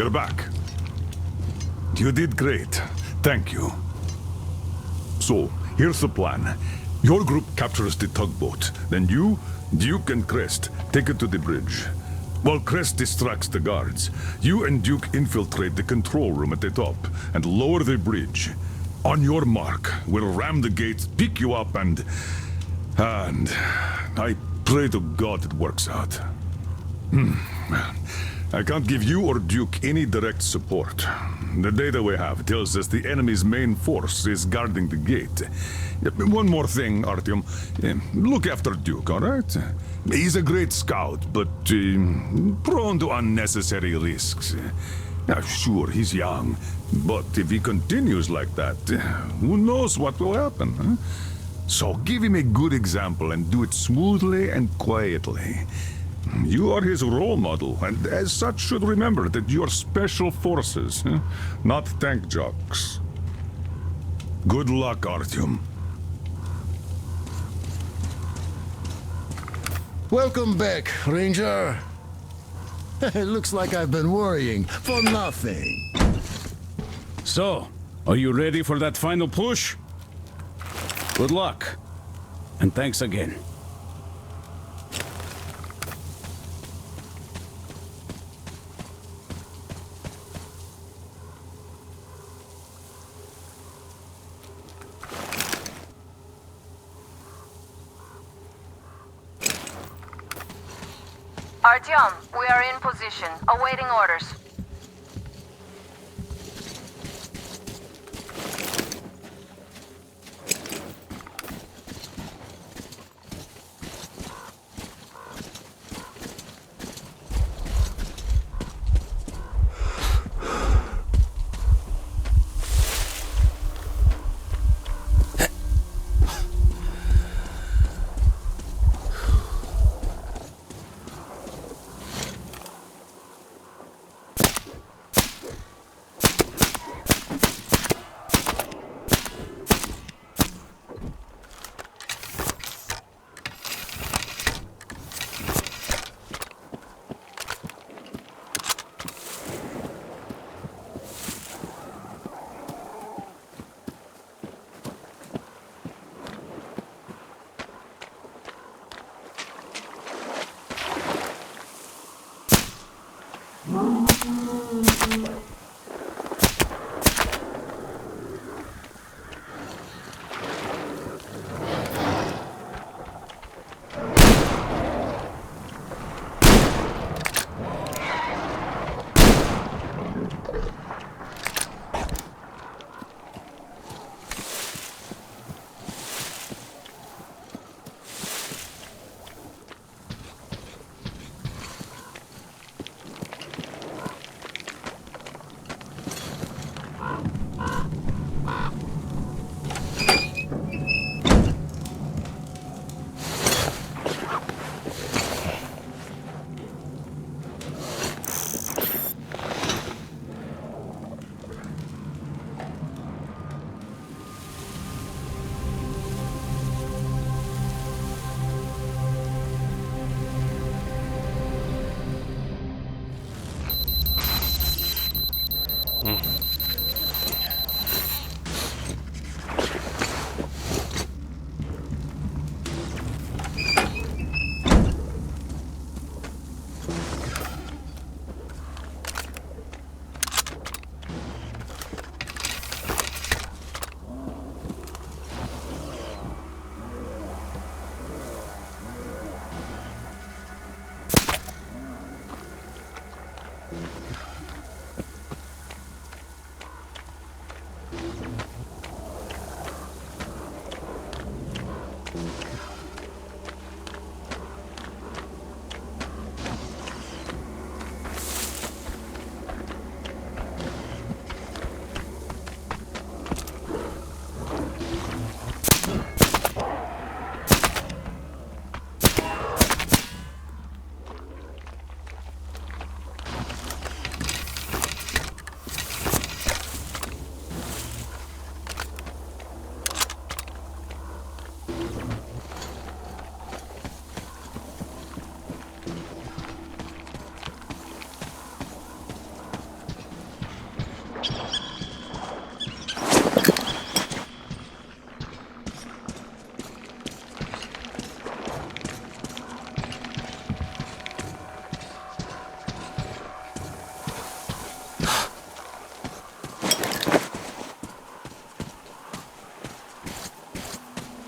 You're back. You did great. Thank you. So, here's the plan. Your group captures the tugboat. Then you, Duke, and Crest take it to the bridge. While Crest distracts the guards, you and Duke infiltrate the control room at the top and lower the bridge. On your mark, we'll ram the gates, pick you up, and I pray to God it works out. I can't give you or Duke any direct support. The data we have tells us the enemy's main force is guarding the gate. One more thing, Artyom. Look after Duke, all right? He's a great scout, but prone to unnecessary risks. Sure, he's young, but if he continues like that, who knows what will happen, huh? So give him a good example and do it smoothly and quietly. You are his role model, and as such should remember that you're special forces, not tank jocks. Good luck, Artyom. Welcome back, Ranger. It looks like I've been worrying for nothing. So, are you ready for that final push? Good luck, and thanks again. Artyom, we are in position, awaiting orders.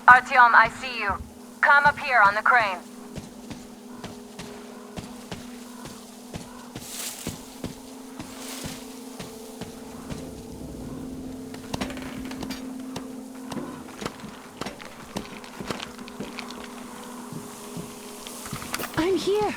Artyom, I see you. Come up here on the crane. I'm here.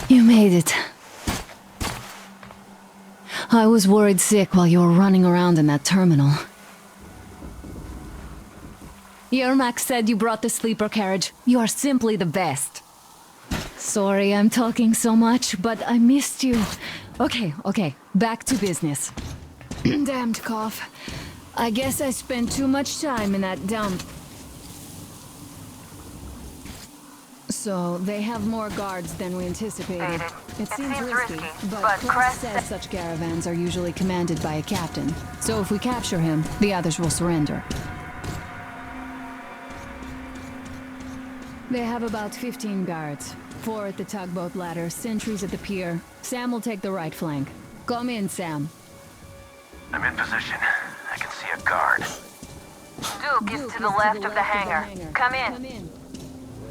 You made it. I was worried sick while you were running around in that terminal. Yermak said you brought the sleeper carriage. You are simply the best. Sorry I'm talking so much, but I missed you. Okay, back to business. Damned cough. I guess I spent too much time in that dump. So, they have more guards than we anticipated. It seems risky, but Crest says such caravans are usually commanded by a captain. So if we capture him, the others will surrender. They have about 15 guards. 4 at the tugboat ladder, sentries at the pier. Sam will take the right flank. Come in, Sam. I'm in position. I can see a guard. Duke is to the left of the hangar. Come in.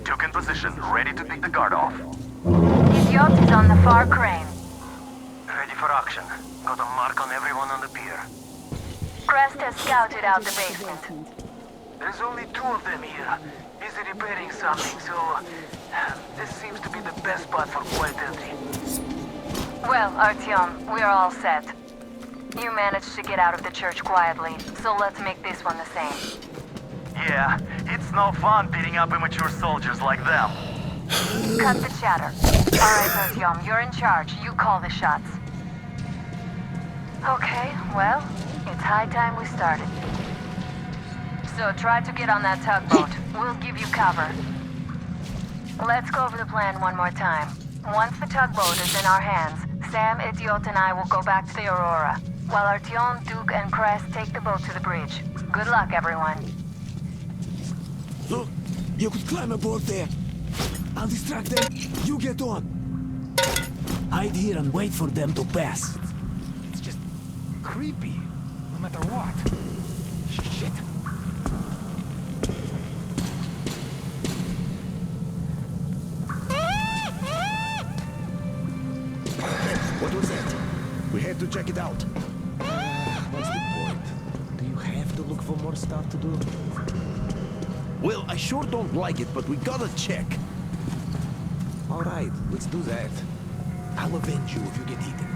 Duke in position, ready to take the guard off. His yacht is on the far crane. Ready for action. Got a mark on everyone on the pier. Crest has scouted out the basement. There's only 2 of them here. Busy repairing something, so... this seems to be the best spot for quiet entry. Well, Artyom, we're all set. You managed to get out of the church quietly, so let's make this one the same. Yeah, it's no fun beating up immature soldiers like them. Cut the chatter. Alright, Artyom, you're in charge. You call the shots. Okay, well, it's high time we started. So try to get on that tugboat. We'll give you cover. Let's go over the plan one more time. Once the tugboat is in our hands, Sam, Idiot, and I will go back to the Aurora, while Artyom, Duke, and Crest take the boat to the bridge. Good luck, everyone. Look, you could climb aboard there. I'll distract them. You get on. Hide here and wait for them to pass. It's just creepy, no matter what. Shit. What was that? We had to check it out. What's the point? Do you have to look for more stuff to do? Well, I sure don't like it, but we gotta check. All right, let's do that. I'll avenge you if you get eaten.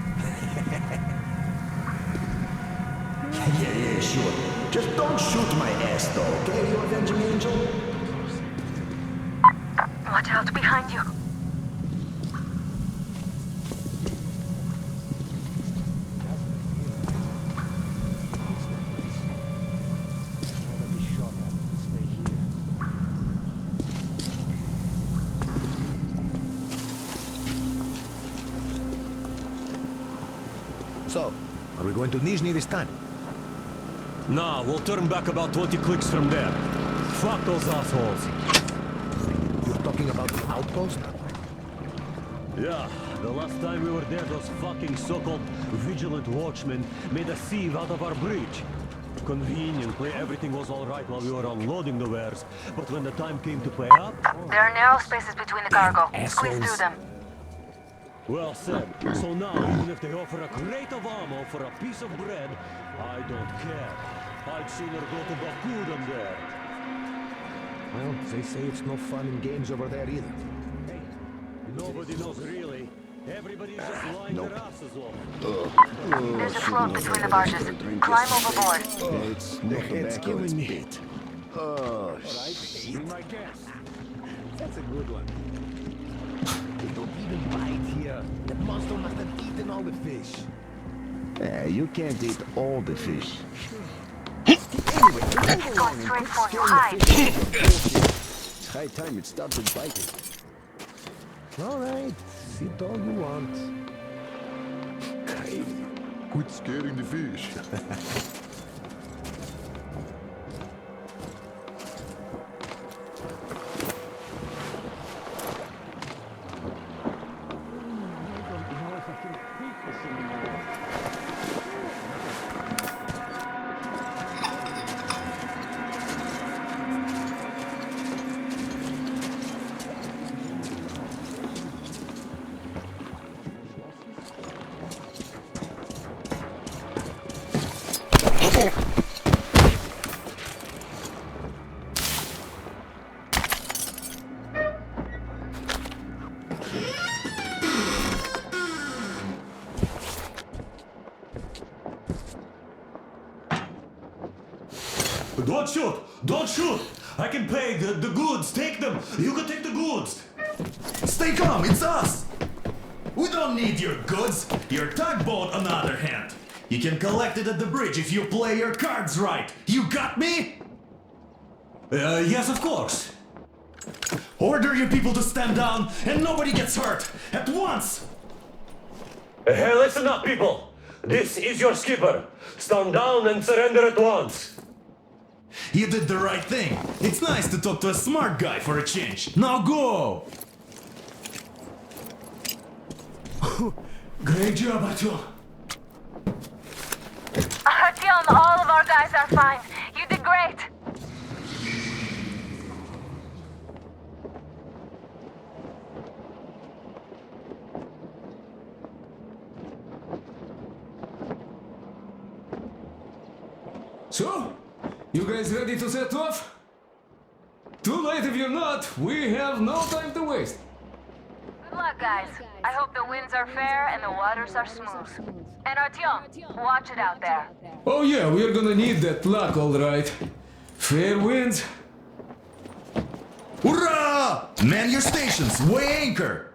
Yeah, sure. Just don't shoot my ass, though, okay, you avenging angel? Watch out behind you. So, are we going to Nizhny this time? Nah, we'll turn back about 20 clicks from there. Fuck those assholes. You're talking about the outpost? Yeah, the last time we were there, those fucking so-called vigilant watchmen made a sieve out of our bridge. Conveniently, everything was alright while we were unloading the wares, but when the time came to pay up... There are narrow spaces between the cargo. Squeeze Assholes. through them. Well said. So now, even if they offer a crate of ammo for a piece of bread, I don't care. I'd sooner go to Baku than there. Well, they say it's no fun in games over there either. Hey, nobody knows really. Everybody's just lying their asses off. There's a float between the barges. Climb overboard. The head's killing me. Oh, Be my guest. that's a good one. They don't even bite here. That monster must have eaten all the fish. You can't eat all the fish. Anyway, It's going straight for you. Hide. it's high time it started biting. All right, sit all you want. Hey, quit scaring the fish. Don't shoot! Don't shoot! I can pay the goods. Take them. You can take the goods. Stay calm, it's us! We don't need your goods. Your tugboat, on the other hand. You can collect it at the bridge if you play your cards right. You got me? Yes, of course. Order your people to stand down and nobody gets hurt. At once! Hey, listen up, people. This is your skipper. Stand down and surrender at once. You did the right thing. It's nice to talk to a smart guy for a change. Now go! Great job, Artyom. Artyom, all of our guys are fine. You did great. So, you guys ready to set off? Too late if you're not. We have no time to waste. Good luck, guys. I hope the winds are fair and the waters are smooth. And Artyom, watch it out there. Oh yeah, we're gonna need that luck, all right. Fair winds. Hurrah! Man your stations, weigh anchor!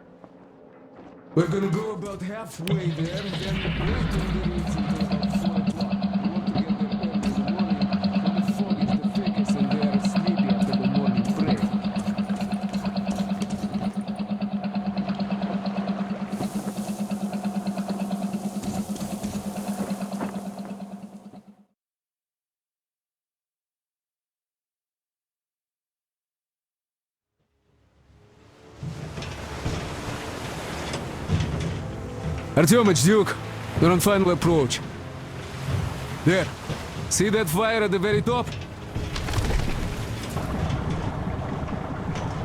We're gonna go about halfway there, then wait on the reeds until about 4 o'clock. We want to get there early in the morning when the fog is the thickest and they are sleepy after the morning prayer. Artyom, it's Duke. We're on final approach. There. See that fire at the very top?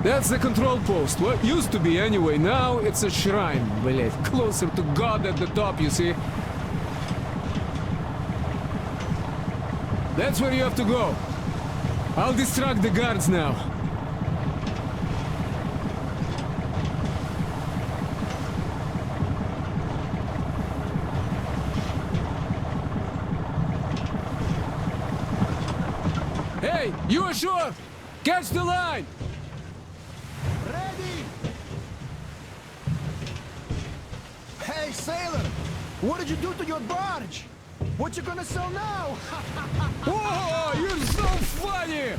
That's the control post. What used to be anyway. Now it's a shrine, блядь. Closer to God at the top, you see? That's where you have to go. I'll distract the guards now. Hey, you ashore! Catch the line! Ready! Hey, sailor! What did you do to your barge? What you gonna sell now? Whoa, you're so funny!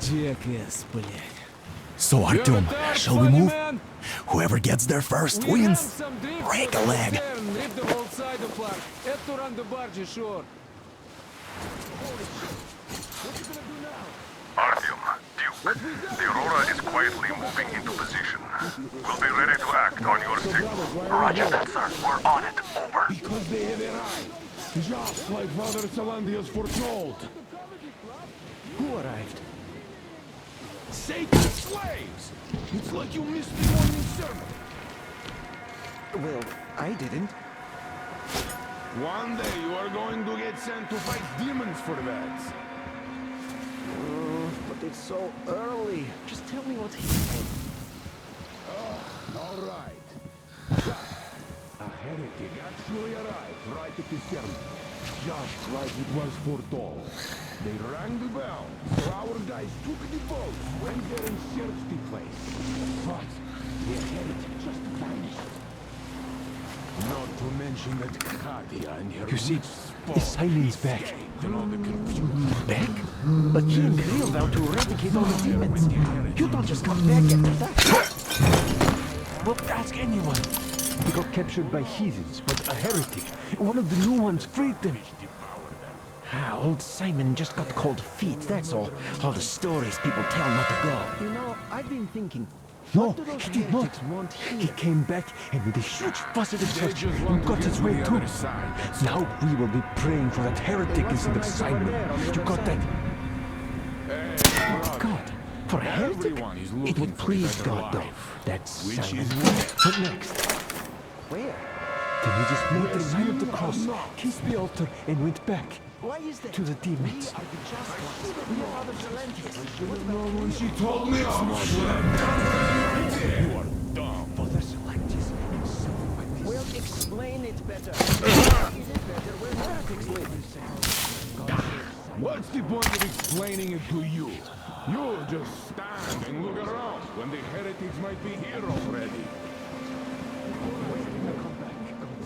Jackass, блядь. So Artyom, shall we move? Whoever gets there first wins. Break a leg. Rip the whole side apart. Have to run the barge ashore. Artyom, Duke, the Aurora is quietly moving into position. We'll be ready to act on your signal. Roger that, sir. We're on it. Over. Because they have arrived. Just like Father Salandius foretold. Who arrived? Satan's slaves! It's like you missed the morning sermon. Well, I didn't. One day you are going to get sent to fight demons for that. But it's so early. Just tell me what happened. All right. A heretic actually arrived right at the sermon. Just like it was foretold. They rang the bell, so our guys took the boat, went there and searched the place. But the heretic just vanished. Not to mention that Katia and her You see, spoke Simon's back. escaped and all the confusion. Back? But he and Kirill vowed to eradicate all the demons. You don't just come back after that. Well, ask anyone. He got captured by heathens, but a heretic. One of the new ones freed them. Ah, old Simon just got cold feet, that's all. All the stories people tell not to go. You know, I've been thinking... No, he did not. He came back and with a huge fuss at his chest and got his way too. Now we will be praying for that heretic instead of Simon. You got that? God, for a heretic? It would please God though. That's Simon. What next? Where? Then he just made the sign of the cross, kissed the altar and went back. Why is that? To the demons. We are Father Salandius. When she told me I was you are dumb. Father Salandius himself. Well, explain it better. Is it better when heretics live, you say? God What's the point of explaining it to you? You just stand and look around when the heretics might be here already.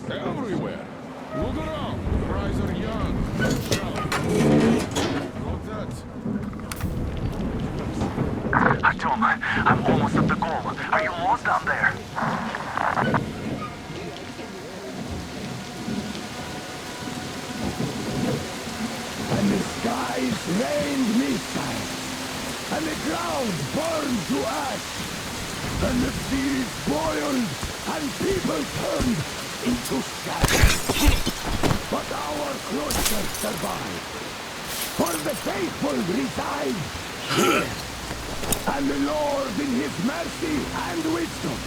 Everywhere. Look around. The cries are young. What's that? Artyom, I'm almost at the goal. Are you almost down there? And the skies rained missiles, and the ground burned to ash, and the seas boiled, and people turned into shadows. But our cloister survived, for the faithful reside here. And the Lord, in his mercy and wisdom,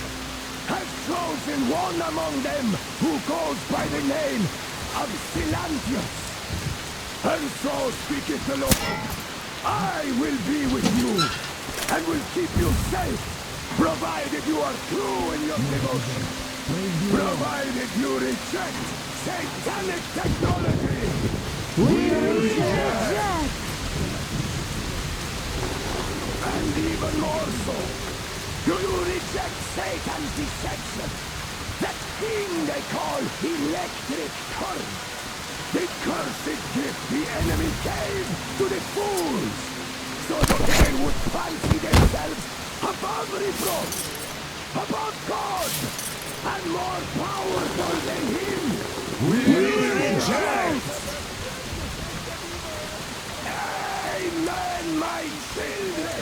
has chosen one among them who goes by the name of Silantius. And so speaketh the Lord, I will be with you, and will keep you safe, provided you are true in your devotion, provided you reject satanic technology. We reject! And even more so, do you reject Satan's deception? That thing they call electric current? The cursed gift the enemy gave to the fools, so that they would fancy themselves above reproach, above God, and more powerful than Him. We reject! Amen, my children!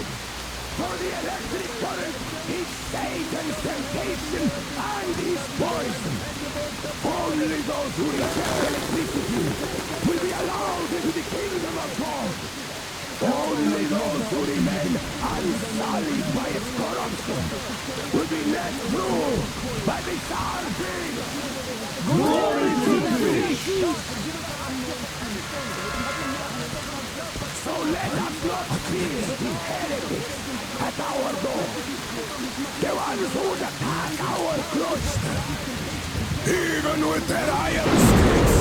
For the electric current is Satan's temptation and his poison. Only those who reject electricity will be allowed into the kingdom of God. Only those who remain unsullied by its corruption will be let through by the starfish. Glory to the fish! So let us not fear the heretics at our door, the ones who would attack our cloister, even with their iron sticks.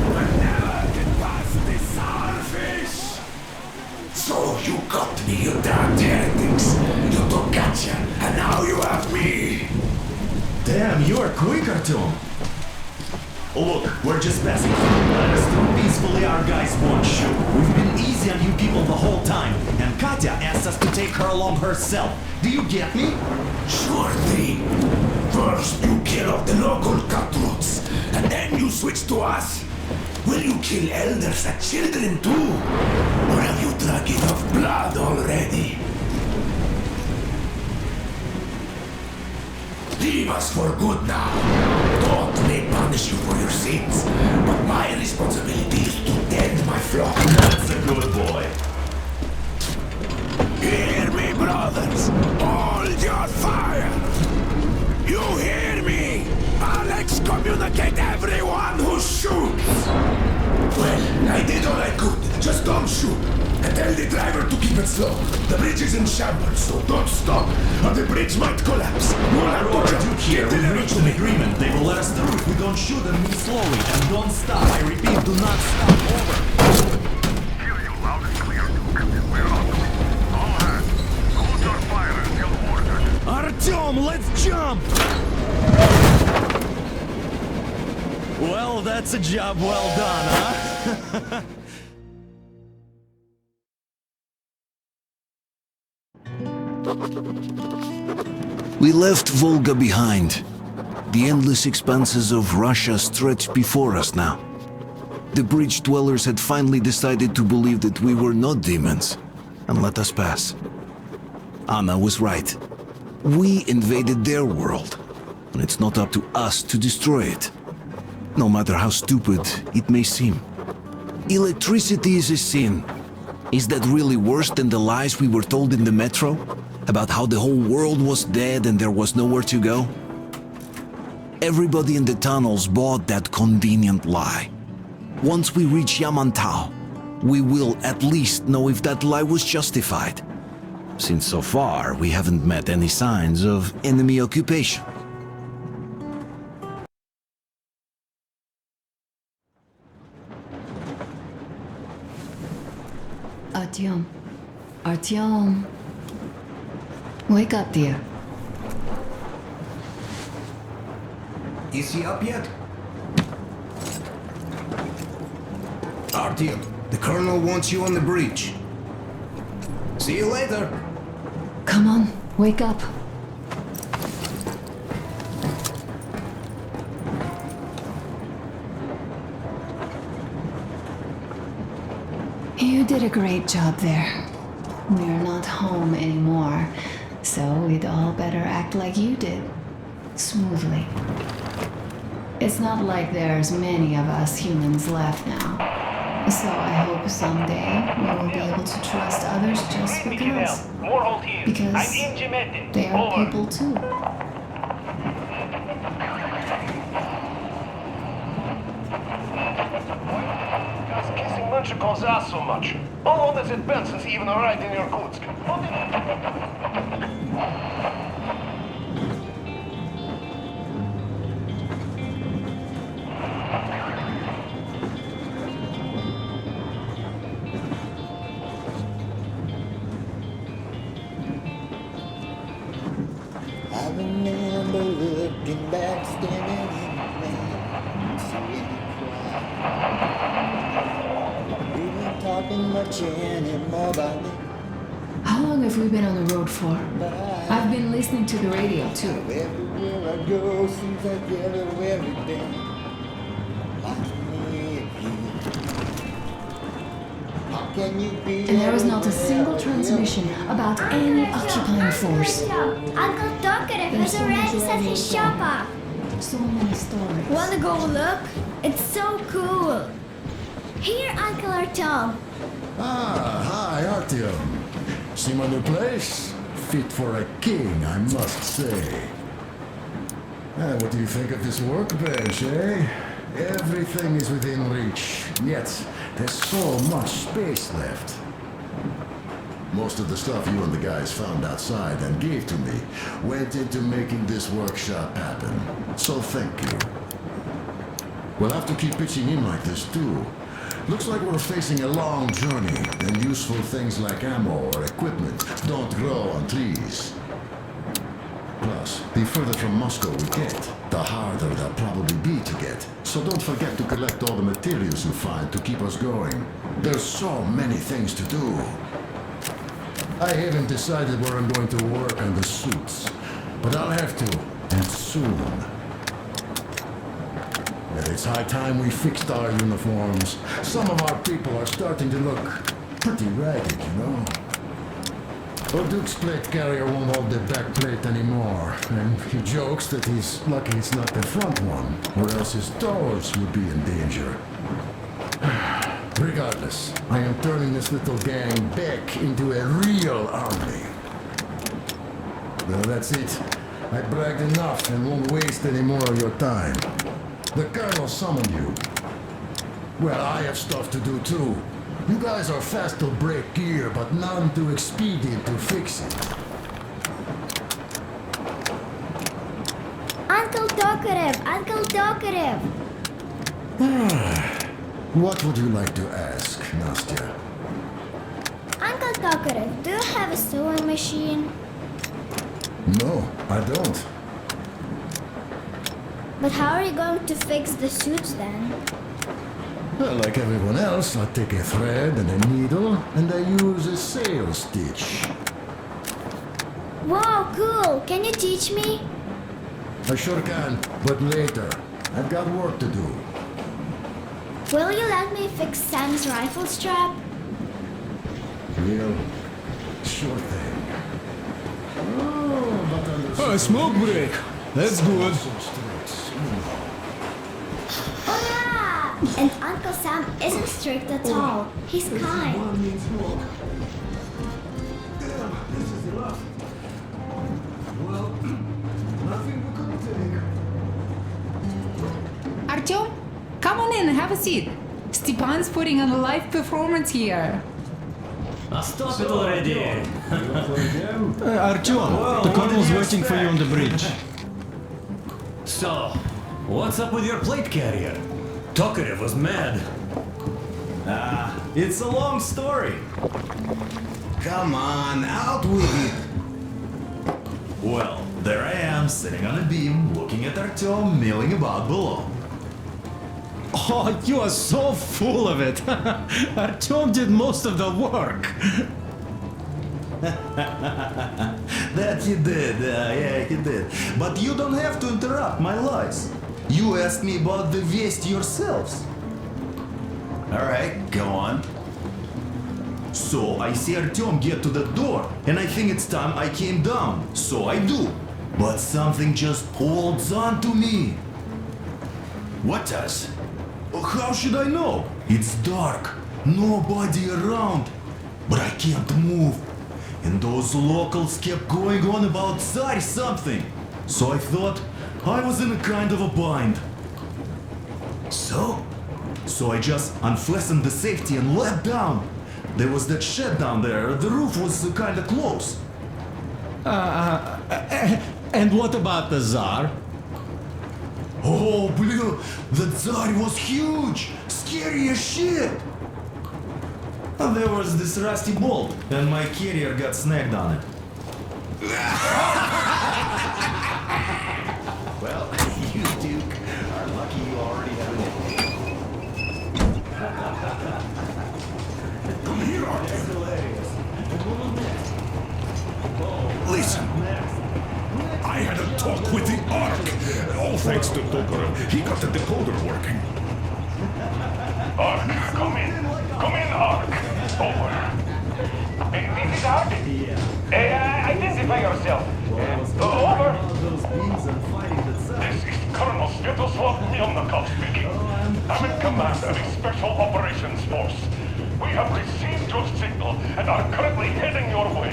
We'll never get past the starfish! So you got me, you damned heretics. You took gotcha, and now you have me. Damn, you are quick, Artyom. Look, we're just passing through. Let us through peacefully, our guys won't shoot. We've been easy on you people the whole time, and Katya asked us to take her along herself. Do you get me? Sure thing. First you kill off the local cutthroats, and then you switch to us. Will you kill elders and children too? Or have you drunk enough blood already? Leave us for good now. God may punish you for your sins, but my responsibility is to tend my flock. That's a good boy. Hear me, brothers! Hold your fire! You hear me? I'll excommunicate everyone who shoots! Well, I did all I could. Just don't shoot. And tell the driver to keep it slow. The bridge is in shambles, so don't stop, or the bridge might collapse. We'll have to jump Here, we've reached an agreement. They will let us through if we don't shoot and move slowly. And don't stop. I repeat, do not stop. Over. Hear you loud and clear, Duke. We're on. All hands, hold your fire until ordered. Artyom, let's jump! Well, that's a job well done, huh? We left Volga behind. The endless expanses of Russia stretched before us now. The bridge dwellers had finally decided to believe that we were not demons and let us pass. Anna was right. We invaded their world, and it's not up to us to destroy it, no matter how stupid it may seem. Electricity is a sin. Is that really worse than the lies we were told in the metro? About how the whole world was dead and there was nowhere to go? Everybody in the tunnels bought that convenient lie. Once we reach Yamantau, we will at least know if that lie was justified. Since so far, we haven't met any signs of enemy occupation. Artyom. Artyom. Wake up, dear. Is he up yet? Artyom, the colonel wants you on the bridge. See you later. Come on, wake up. You did a great job there. We're not home anymore, so we'd all better act like you did. Smoothly. It's not like there's many of us humans left now. So I hope someday we will be able to trust others just because. Because they are people too. Just kissing Munchikov's ass so much. How long has it been since he even arrived in Irkutsk? I remember looking back, standing in the rain, seeing you cry. We weren't talking much anymore about it. How long have we been on the road for? I've been listening to the radio too. Everywhere I go, seems like everywhere we've been. Like me again. How can you be? And there was not a single transmission about any occupying force. Uncle Tokarev has already set his shop up. So many stories. Wanna go look? It's so cool. Here, Uncle Artyom. Ah, hi, Artyom. See my new place? Fit for a king, I must say. What do you think of this workbench, eh? Everything is within reach, yet there's so much space left. Most of the stuff you and the guys found outside and gave to me went into making this workshop happen. So thank you. We'll have to keep pitching in like this too. Looks like we're facing a long journey, and useful things like ammo or equipment don't grow on trees. Plus, the further from Moscow we get, the harder they'll probably be to get. So don't forget to collect all the materials you find to keep us going. There's so many things to do. I haven't decided where I'm going to work on the suits, but I'll have to, and soon. It's high time we fixed our uniforms. Some of our people are starting to look pretty ragged, you know. Old Duke's plate carrier won't hold the back plate anymore, and he jokes that he's lucky it's not the front one, or else his toes would be in danger. Regardless, I am turning this little gang back into a real army. Well, that's it. I bragged enough and won't waste any more of your time. The colonel summoned you. Well, I have stuff to do too. You guys are fast to break gear, but none too expedient to fix it. Uncle Tokarev! Uncle Tokarev! What would you like to ask, Nastya? Uncle Tokarev, do you have a sewing machine? No, I don't. But how are you going to fix the suits then? Well, like everyone else, I take a thread and a needle, and I use a sail stitch. Wow, cool! Can you teach me? I sure can, but later. I've got work to do. Will you let me fix Sam's rifle strap? Real? Sure thing. Oh, but under Oh, a smoke break. That's good. Hurrah! And Uncle Sam isn't strict at all. He's kind. This is enough. Well, nothing we couldn't take. Artyom, come on in, have a seat. Stepan's putting on a live performance here. Stop it already! Artyom, the colonel's waiting for you on the bridge. So, what's up with your plate carrier? Tokarev was mad. It's a long story. Come on, out with it. Well, there I am, sitting on a beam, looking at Artyom milling about below. Oh, you are so full of it. Artyom did most of the work. That he did, yeah, he did. But you don't have to interrupt my lies. You asked me about the Vest yourselves. Alright, go on. So I see Artyom get to the door, and I think it's time I came down. So I do. But something just holds on to me. What does? How should I know? It's dark, nobody around. But I can't move. And those locals kept going on about Tsar something. So I thought I was in a kind of a bind. So I just unfastened the safety and leapt down. There was that shed down there. The roof was kind of close. And what about the Tsar? Oh, blue, the Tsar was huge, scary as shit. And there was this rusty bolt, and my carrier got snagged on it. Well, you Duke are lucky you already have an enemy. Come here, Artyom. Listen. I had a talk with the Ark. All thanks to Tokarev. He got the decoder working. Ark, come in. Come in, Ark. Over. This is Ark? Identify yourself. Over. This is Colonel Sviatoslav Melnikov speaking. I'm in command of a special operations force. We have received your signal and are currently heading your way.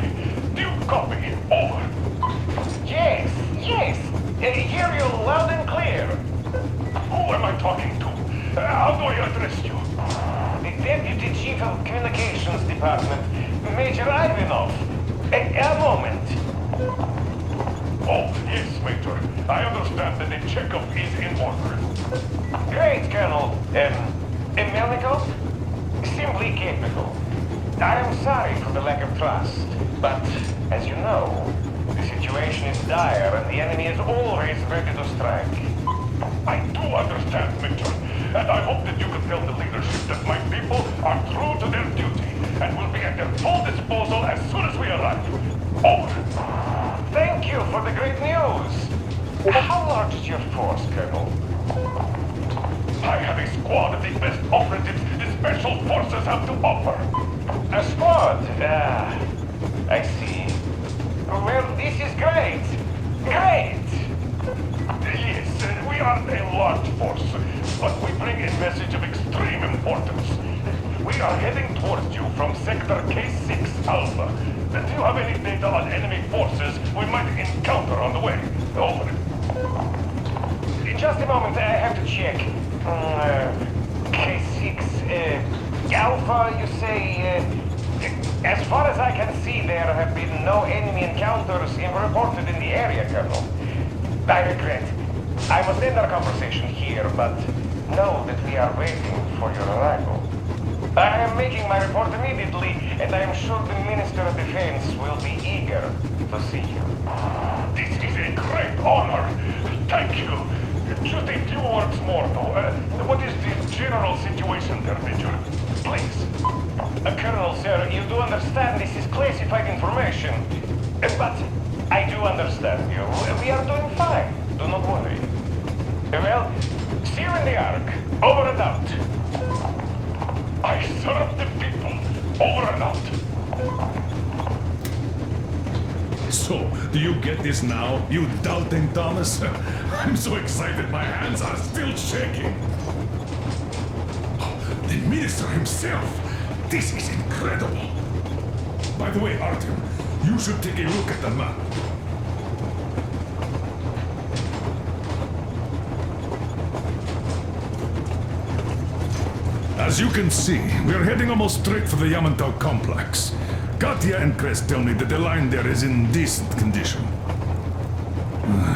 Do you copy? Over. Yes. Hear you loud and clear. Who am I talking to? How do I address you? The Deputy Chief of Communications Department, Major Ivanov. A moment. Oh, yes, Major. I understand that the checkup is in order. Great, Colonel. Melnikov? Simply capable. I am sorry for the lack of trust, but, as you know, the situation is dire and the enemy is always ready to strike. I do understand, Major, and I hope that you can tell the leadership that my people are true to their duty and will be at their full disposal as soon as we arrive. Over. Thank you for the great news. How large is your force, Colonel? I have a squad of the best operatives the Special Forces have to offer. A squad? I see. Well, this is great. Great! Yes, we aren't a large force, but we bring a message of extreme importance. We are heading towards you from Sector K6 Alpha. Do you have any data on enemy forces we might encounter on the way? Over. In just a moment, I have to check. K6 Alpha, you say? As far as I can see, there have been no enemy encounters reported in the area, Colonel. I regret. I must end our conversation here, but know that we are waiting for your arrival. I am making my report immediately, and I am sure the Minister of Defense will be eager to see you. This is a great honor. Thank you. Just a few words more, though. What is the general situation there, Major? Please. Colonel, sir, you do understand this is classified information. But I do understand you. We are doing fine. Do not worry. Well, see you in the Ark. Over and out. I serve the people. Over and out. So, do you get this now, you doubting Thomas? I'm so excited my hands are still shaking. The minister himself! This is incredible! By the way, Artyom, you should take a look at the map. As you can see, we're heading almost straight for the Yamantau complex. Katya and Crest tell me that the line there is in decent condition.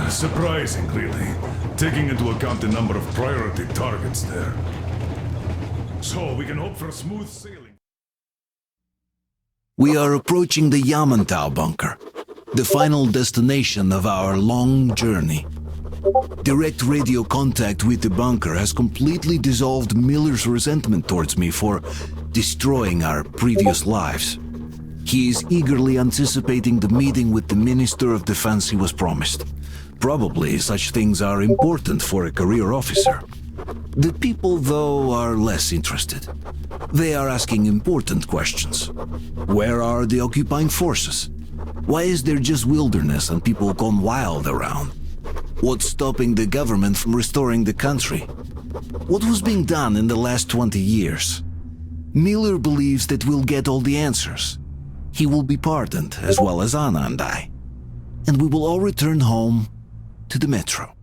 Surprising, really, taking into account the number of priority targets there. So we can hope for smooth sailing. We are approaching the Yamantau bunker, the final destination of our long journey. Direct radio contact with the bunker has completely dissolved Miller's resentment towards me for destroying our previous lives. He is eagerly anticipating the meeting with the Minister of Defense he was promised. Probably such things are important for a career officer. The people, though, are less interested. They are asking important questions. Where are the occupying forces? Why is there just wilderness and people gone wild around? What's stopping the government from restoring the country? What was being done in the last 20 years? Miller believes that we'll get all the answers. He will be pardoned, as well as Anna and I. And we will all return home to the metro.